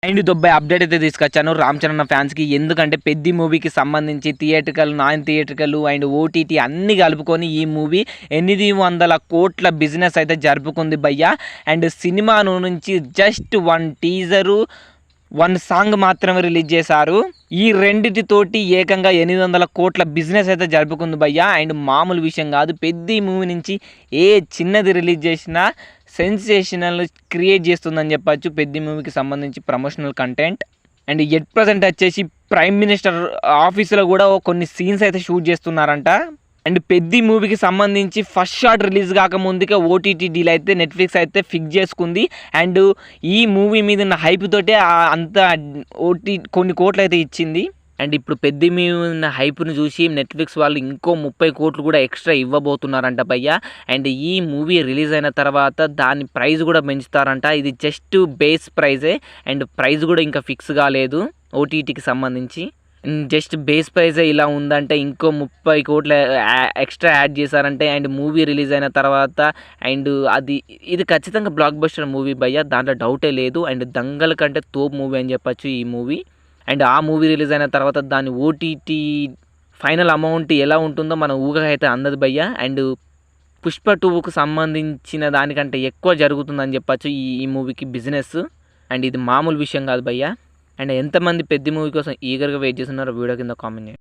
And దొబ్బాయి update అయితే తీసుకొచ్చాను రామ్ చరణ్ ఫ్యాన్స్కి. ఎందుకంటే పెద్ద మూవీకి సంబంధించి theatrical, non theatrical and OTT అన్ని కలుపుకొని ఈ మూవీ 800 కోట్ల బిజినెస్ అయితే జరుపుకుంది భయ్య. అండ్ సినిమా నుంచి జస్ట్ 1 టీజరు 1 సాంగ్ మాత్రమే రిలీజ్ చేశారు. ఈ రెండిటితోటి ఏకంగా 800 కోట్ల బిజినెస్ అయితే జరుపుకుంది భయ్య. అండ్ మామూలు విషయం కాదు. పెద్ద మూవీ నుంచి ఏ చిన్నది రిలీజ్ చేసినా సెన్సేషనల్ క్రియేట్ చేస్తుందని చెప్పచ్చు పెద్ద మూవీకి సంబంధించి promotional content. And at present వచ్చేసి ప్రైమ్ మినిస్టర్ ఆఫీస్లో కూడా కొన్ని సీన్స్ అయితే షూట్ చేస్తున్నారంట. అండ్ పెద్ద మూవీకి సంబంధించి ఫస్ట్ షాట్ రిలీజ్ కాకముందుకే ఓటీటీ డీల్ అయితే నెట్ఫ్లిక్స్ అయితే ఫిక్స్ చేసుకుంది. అండ్ ఈ మూవీ మీద ఉన్న హైప్ తోటే అంత కొన్ని కోట్లు అయితే ఇచ్చింది. అండ్ ఇప్పుడు పెద్ద మీద ఉన్న హైప్ను చూసి నెట్ఫ్లిక్స్ వాళ్ళు ఇంకో 30 కోట్లు కూడా ఎక్స్ట్రా ఇవ్వబోతున్నారంట భయ్య. అండ్ ఈ మూవీ రిలీజ్ అయిన తర్వాత దాని ప్రైస్ కూడా పెంచుతారంట. ఇది జస్ట్ బేస్ ప్రైజే అండ్ ప్రైస్ కూడా ఇంకా ఫిక్స్ కాలేదు ఓటీటీకి సంబంధించి. జస్ట్ బేస్ ప్రైజే ఇలా ఉందంటే ఇంకో 30 కోట్ల ఎక్స్ట్రా యాడ్ చేశారంటే అండ్ మూవీ రిలీజ్ అయిన తర్వాత అండ్ ఇది ఖచ్చితంగా బ్లాక్ బస్టర్ మూవీ భయ్య, దాంట్లో డౌటే లేదు. అండ్ దంగల్ కంటే తోపు మూవీ అని చెప్పచ్చు ఈ మూవీ. అండ్ ఆ మూవీ రిలీజ్ అయిన తర్వాత దాని ఓటీటీ ఫైనల్ అమౌంట్ ఎలా ఉంటుందో మన ఊహగా అయితే అందదు భయ్య. అండ్ పుష్ప 2కు సంబంధించిన దానికంటే ఎక్కువ జరుగుతుందని చెప్పచ్చు ఈ మూవీకి బిజినెస్. అండ్ ఇది మామూలు విషయం కాదు భయ్య. అండ్ ఎంతమంది పెద్ద మూవీ కోసం ఈగర్గా వెయిట్ చేస్తున్నారో వీడియో కింద కామెంట్ చేయండి.